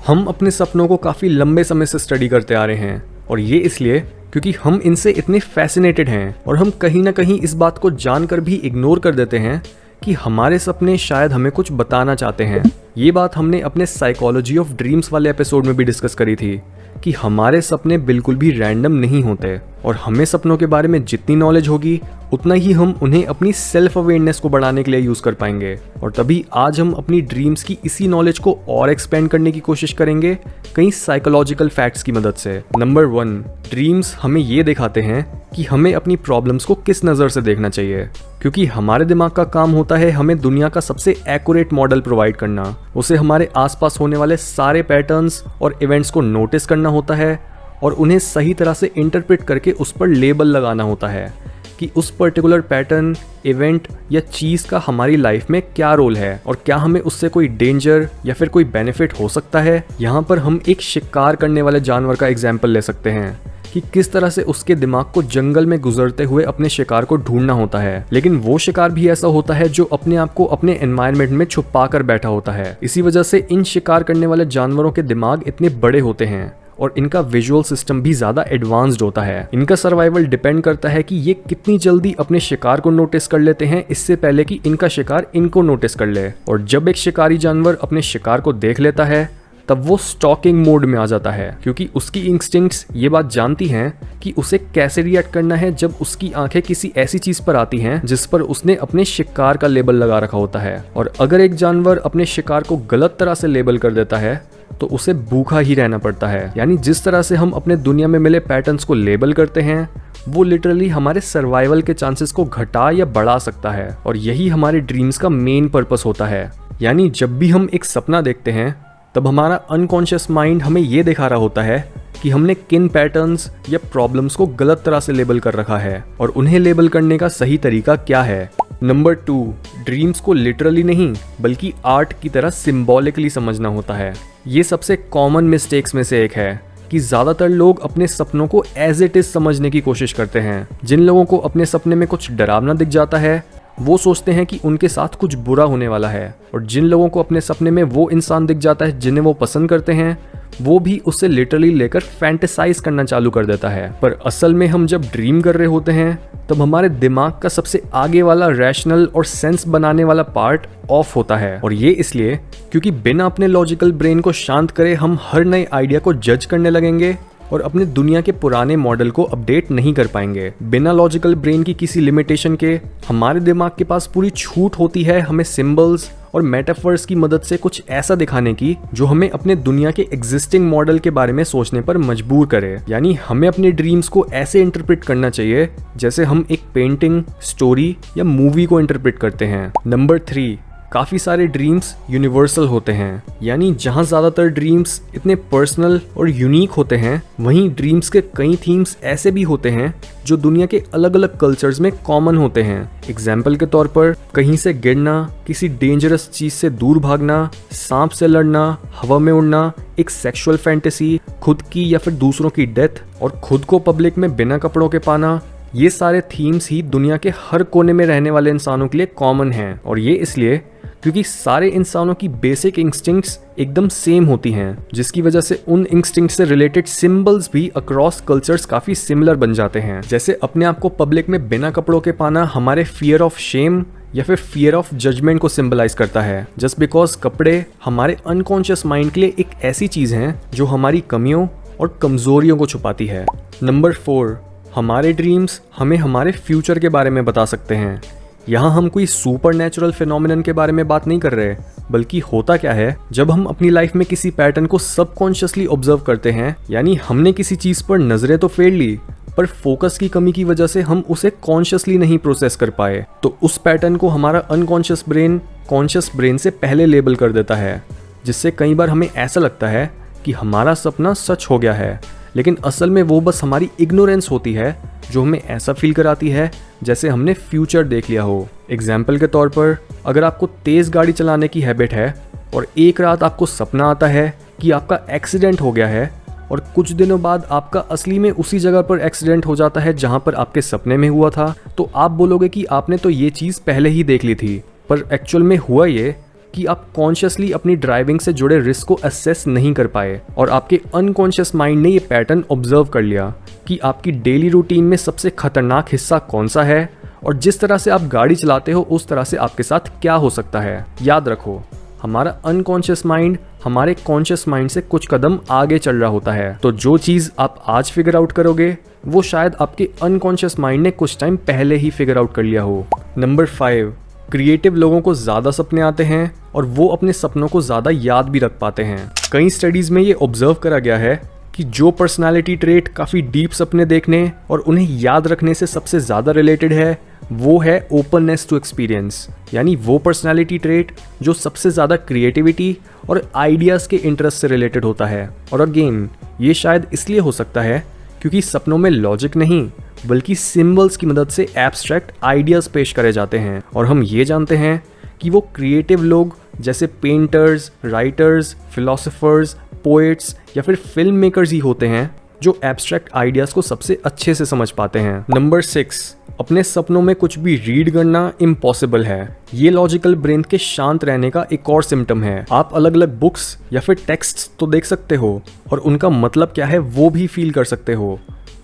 हम अपने सपनों को काफ़ी लंबे समय से स्टडी करते आ रहे हैं और ये इसलिए क्योंकि हम इनसे इतने फैसिनेटेड हैं और हम कहीं ना कहीं इस बात को जानकर भी इग्नोर कर देते हैं कि हमारे सपने शायद हमें कुछ बताना चाहते हैं। ये बात हमने अपने साइकोलॉजी ऑफ ड्रीम्स वाले एपिसोड में भी डिस्कस करी थी कि हमारे सपने बिल्कुल भी रैंडम नहीं होते और हमें सपनों के बारे में जितनी नॉलेज होगी उतना ही हम उन्हें अपनी सेल्फ अवेयरनेस को बढ़ाने के लिए यूज कर पाएंगे। और तभी आज हम अपनी ड्रीम्स की इसी नॉलेज को और एक्सपेंड करने की कोशिश करेंगे कई साइकोलॉजिकल फैक्ट्स की मदद से। नंबर 1, ड्रीम्स हमें ये दिखाते हैं कि हमें अपनी प्रॉब्लम्स को किस नज़र से देखना चाहिए, क्योंकि हमारे दिमाग का काम होता है हमें दुनिया का सबसे एक्यूरेट मॉडल प्रोवाइड करना। उसे हमारे आसपास होने वाले सारे पैटर्न्स और इवेंट्स को नोटिस करना होता है और उन्हें सही तरह से इंटरप्रेट करके उस पर लेबल लगाना होता है कि उस पर्टिकुलर पैटर्न, इवेंट या चीज़ का हमारी लाइफ में क्या रोल है और क्या हमें उससे कोई डेंजर या फिर कोई बेनिफिट हो सकता है। यहाँ पर हम एक शिकार करने वाले जानवर का एग्जाम्पल ले सकते हैं कि किस तरह से उसके दिमाग को जंगल में गुजरते हुए अपने शिकार को ढूंढना होता है, लेकिन वो शिकार भी ऐसा होता है जो अपने आप को अपने एनवायरनमेंट में छुपा कर बैठा होता है। इसी वजह से इन शिकार करने वाले जानवरों के दिमाग इतने बड़े होते हैं और इनका विजुअल सिस्टम भी ज़्यादा एडवांस्ड होता है। इनका सर्वाइवल डिपेंड करता है कि ये कितनी जल्दी अपने शिकार को नोटिस कर लेते हैं इससे पहले कि इनका शिकार इनको नोटिस कर ले। और जब एक शिकारी जानवर अपने शिकार को देख लेता है तब वो स्टॉकिंग मोड में आ जाता है, क्योंकि उसकी इंस्टिंक्ट्स ये बात जानती हैं कि उसे कैसे रिएक्ट करना है जब उसकी आंखें किसी ऐसी चीज पर आती हैं जिस पर उसने अपने शिकार का लेबल लगा रखा होता है। और अगर एक जानवर अपने शिकार को गलत तरह से लेबल कर देता है तो उसे भूखा ही रहना पड़ता है। यानी जिस तरह से हम अपने दुनिया में मिले पैटर्न्स को लेबल करते हैं वो लिटरली हमारे सर्वाइवल के चांसेस को घटा या बढ़ा सकता है। और यही हमारे ड्रीम्स का मेन पर्पस होता है। यानी जब भी हम एक सपना देखते हैं तब हमारा अनकॉन्शियस माइंड हमें ये दिखा रहा होता है कि हमने किन पैटर्न्स या प्रॉब्लम्स को गलत तरह से लेबल कर रखा है और उन्हें लेबल करने का सही तरीका क्या है। नंबर 2, ड्रीम्स को लिटरली नहीं बल्कि आर्ट की तरह सिंबॉलिकली समझना होता है। ये सबसे कॉमन मिस्टेक्स में से एक है कि ज़्यादातर लोग अपने सपनों को एज इट इज समझने की कोशिश करते हैं। जिन लोगों को अपने सपने में कुछ डरावना दिख जाता है वो सोचते हैं कि उनके साथ कुछ बुरा होने वाला है, और जिन लोगों को अपने सपने में वो इंसान दिख जाता है जिन्हें वो पसंद करते हैं वो भी उससे लिटरली लेकर फैंटेसाइज करना चालू कर देता है। पर असल में हम जब ड्रीम कर रहे होते हैं तब हमारे दिमाग का सबसे आगे वाला रैशनल और सेंस बनाने वाला पार्ट ऑफ होता है। और ये इसलिए क्योंकि बिना अपने लॉजिकल ब्रेन को शांत करे हम हर नए आइडिया को जज करने लगेंगे और अपने दुनिया के पुराने मॉडल को अपडेट नहीं कर पाएंगे। बिना लॉजिकल ब्रेन की किसी लिमिटेशन के हमारे दिमाग के पास पूरी छूट होती है हमें सिंबल्स और मेटाफर्स की मदद से कुछ ऐसा दिखाने की जो हमें अपने दुनिया के एग्जिस्टिंग मॉडल के बारे में सोचने पर मजबूर करे। यानी हमें अपने ड्रीम्स को ऐसे इंटरप्रेट करना चाहिए जैसे हम एक पेंटिंग, स्टोरी या मूवी को इंटरप्रेट करते हैं। नंबर 3, काफ़ी सारे ड्रीम्स यूनिवर्सल होते हैं। यानी जहाँ ज़्यादातर ड्रीम्स इतने पर्सनल और यूनिक होते हैं वहीं ड्रीम्स के कई थीम्स ऐसे भी होते हैं जो दुनिया के अलग अलग कल्चर्स में कॉमन होते हैं। एग्जाम्पल के तौर पर कहीं से गिरना, किसी डेंजरस चीज़ से दूर भागना, सांप से लड़ना, हवा में उड़ना, एक सेक्सुअल फैंटेसी, खुद की या फिर दूसरों की डेथ और खुद को पब्लिक में बिना कपड़ों के पाना, ये सारे थीम्स ही दुनिया के हर कोने में रहने वाले इंसानों के लिए कॉमन हैं। और ये इसलिए क्योंकि सारे इंसानों की बेसिक इंस्टिंक्ट्स एकदम सेम होती हैं, जिसकी वजह से उन इंस्टिंक्ट से रिलेटेड सिंबल्स भी अक्रॉस कल्चर्स काफ़ी सिमिलर बन जाते हैं। जैसे अपने आप को पब्लिक में बिना कपड़ों के पाना हमारे फियर ऑफ शेम या फिर फियर ऑफ जजमेंट को सिंबलाइज करता है, जस्ट बिकॉज कपड़े हमारे अनकॉन्शियस माइंड के लिए एक ऐसी चीज़ हैं जो हमारी कमियों और कमजोरियों को छुपाती है। नंबर 4, हमारे ड्रीम्स हमें हमारे फ्यूचर के बारे में बता सकते हैं। यहाँ हम कोई सुपर नेचुरल फिनोमिनन के बारे में बात नहीं कर रहे, बल्कि होता क्या है जब हम अपनी लाइफ में किसी पैटर्न को सबकॉन्शियसली ऑब्जर्व करते हैं। यानी हमने किसी चीज़ पर नज़रें तो फेर ली पर फोकस की कमी की वजह से हम उसे कॉन्शियसली नहीं प्रोसेस कर पाए, तो उस पैटर्न को हमारा अनकॉन्शियस ब्रेन कॉन्शियस ब्रेन से पहले लेबल कर देता है, जिससे कई बार हमें ऐसा लगता है कि हमारा सपना सच हो गया है, लेकिन असल में वो बस हमारी इग्नोरेंस होती है जो हमें ऐसा फील कराती है जैसे हमने फ्यूचर देख लिया हो। एग्जाम्पल के तौर पर अगर आपको तेज़ गाड़ी चलाने की हैबिट है और एक रात आपको सपना आता है कि आपका एक्सीडेंट हो गया है और कुछ दिनों बाद आपका असली में उसी जगह पर एक्सीडेंट हो जाता है जहां पर आपके सपने में हुआ था, तो आप बोलोगे कि आपने तो ये चीज़ पहले ही देख ली थी। पर एक्चुअल में हुआ ये कि आप कॉन्शियसली अपनी ड्राइविंग से जुड़े रिस्क को असेस नहीं कर पाए और आपके अनकॉन्शियस माइंड ने ये पैटर्न ऑब्जर्व कर लिया कि आपकी डेली रूटीन में सबसे खतरनाक हिस्सा कौन सा है और जिस तरह से आप गाड़ी चलाते हो उस तरह से आपके साथ क्या हो सकता है। याद रखो, हमारा अनकॉन्शियस माइंड हमारे कॉन्शियस माइंड से कुछ कदम आगे चल रहा होता है। तो जो चीज़ आप आज फिगर आउट करोगे वो शायद आपके अनकॉन्शियस माइंड ने कुछ टाइम पहले ही फिगर आउट कर लिया हो। नंबर 5, क्रिएटिव लोगों को ज़्यादा सपने आते हैं और वो अपने सपनों को ज़्यादा याद भी रख पाते हैं। कई स्टडीज़ में ये ऑब्जर्व करा गया है कि जो पर्सनालिटी ट्रेट काफ़ी डीप सपने देखने और उन्हें याद रखने से सबसे ज़्यादा रिलेटेड है वो है ओपननेस टू एक्सपीरियंस, यानी वो पर्सनालिटी ट्रेट जो सबसे ज़्यादा क्रिएटिविटी और आइडियाज़ के इंटरेस्ट से रिलेटेड होता है। और अगेन ये शायद इसलिए हो सकता है क्योंकि सपनों में लॉजिक नहीं बल्कि सिंबल्स की मदद से एब्स्ट्रैक्ट आइडियाज़ पेश करे जाते हैं और हम ये जानते हैं कि वो क्रिएटिव लोग जैसे पेंटर्स, राइटर्स, फिलोसोफर्स, पोएट्स या फिर फिल्म मेकर्स ही होते हैं जो एब्स्ट्रैक्ट आइडियाज़ को सबसे अच्छे से समझ पाते हैं। नंबर 6, अपने सपनों में कुछ भी रीड करना इम्पॉसिबल है। ये लॉजिकल ब्रेन के शांत रहने का एक और सिम्टम है। आप अलग अलग बुक्स या फिर टेक्स्ट्स तो देख सकते हो और उनका मतलब क्या है वो भी फील कर सकते हो,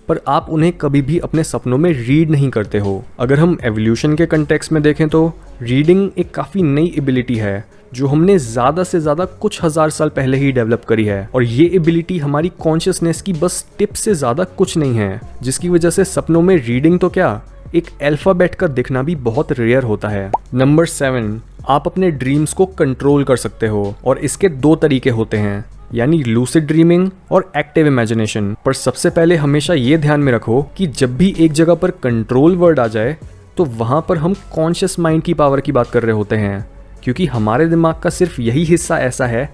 पर आप उन्हें कभी भी अपने सपनों में रीड नहीं करते हो। अगर हम एवोल्यूशन के कंटेक्स्ट में देखें तो रीडिंग एक काफ़ी नई एबिलिटी है जो हमने ज़्यादा से ज़्यादा कुछ हज़ार साल पहले ही डेवलप करी है और ये एबिलिटी हमारी कॉन्शियसनेस की बस टिप से ज़्यादा कुछ नहीं है, जिसकी वजह से सपनों में रीडिंग तो क्या, एक अल्फ़ाबेट का दिखना भी बहुत रेयर होता है। नंबर 7, आप अपने ड्रीम्स को कंट्रोल कर सकते हो और इसके 2 तरीके होते हैं, यानी लूसिड ड्रीमिंग और एक्टिव इमेजिनेशन। पर सबसे पहले हमेशा ये ध्यान में रखो कि जब भी एक जगह पर कंट्रोल वर्ड आ जाए तो वहाँ पर हम कॉन्शियस माइंड की पावर की बात कर रहे होते हैं, क्योंकि हमारे दिमाग का सिर्फ यही हिस्सा ऐसा है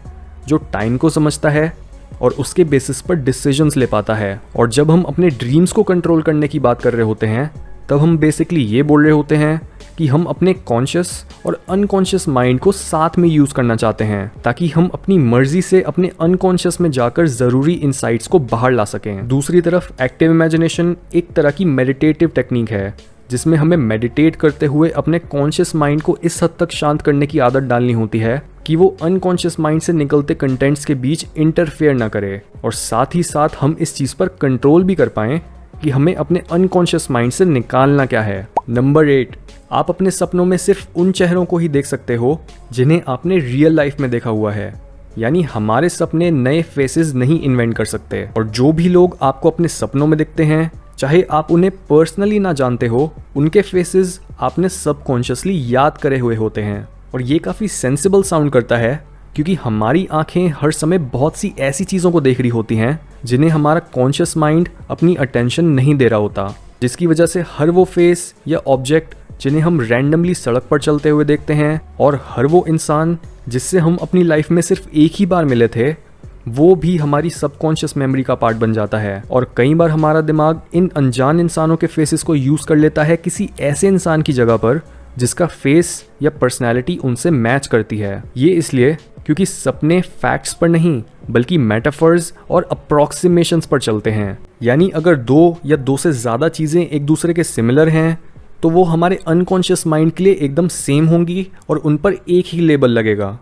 जो टाइम को समझता है और उसके बेसिस पर डिसीजंस ले पाता है। और जब हम अपने ड्रीम्स को कंट्रोल करने की बात कर रहे होते हैं तब हम बेसिकली ये बोल रहे होते हैं कि हम अपने कॉन्शियस और अनकॉन्शियस माइंड को साथ में यूज़ करना चाहते हैं ताकि हम अपनी मर्जी से अपने अनकॉन्शियस में जाकर ज़रूरी इंसाइट्स को बाहर ला सकें। दूसरी तरफ एक्टिव इमेजिनेशन एक तरह की मेडिटेटिव टेक्निक है जिसमें हमें मेडिटेट करते हुए अपने कॉन्शियस माइंड को इस हद तक शांत करने की आदत डालनी होती है कि वो अनकॉन्शियस माइंड से निकलते कंटेंट्स के बीच इंटरफेयर ना करे और साथ ही साथ हम इस चीज़ पर कंट्रोल भी कर पाएँ कि हमें अपने अनकॉन्शियस माइंड से निकालना क्या है। नंबर 8, आप अपने सपनों में सिर्फ उन चेहरों को ही देख सकते हो जिन्हें आपने रियल लाइफ में देखा हुआ है, यानी हमारे सपने नए फेसेस नहीं इन्वेंट कर सकते। और जो भी लोग आपको अपने सपनों में दिखते हैं, चाहे आप उन्हें पर्सनली ना जानते हो, उनके फेसेस आपने सबकॉन्शियसली याद करे हुए होते हैं। और ये काफ़ी सेंसिबल साउंड करता है क्योंकि हमारी आंखें हर समय बहुत सी ऐसी चीज़ों को देख रही होती हैं जिन्हें हमारा कॉन्शियस माइंड अपनी अटेंशन नहीं दे रहा होता, जिसकी वजह से हर वो फेस या ऑब्जेक्ट जिन्हें हम रैंडमली सड़क पर चलते हुए देखते हैं और हर वो इंसान जिससे हम अपनी लाइफ में सिर्फ एक ही बार मिले थे, वो भी हमारी सबकॉन्शियस मेमोरी का पार्ट बन जाता है। और कई बार हमारा दिमाग इन अनजान इंसानों के फेसेस को यूज़ कर लेता है किसी ऐसे इंसान की जगह पर जिसका फेस या पर्सनैलिटी उनसे मैच करती है। ये इसलिए क्योंकि सपने फैक्ट्स पर नहीं बल्कि मेटाफर्स और अप्रॉक्सीमेशंस पर चलते हैं, यानी अगर 2 या 2 से ज़्यादा चीज़ें एक दूसरे के सिमिलर हैं तो वो हमारे अनकॉन्शियस माइंड के लिए एकदम सेम होंगी और उन पर एक ही लेबल लगेगा।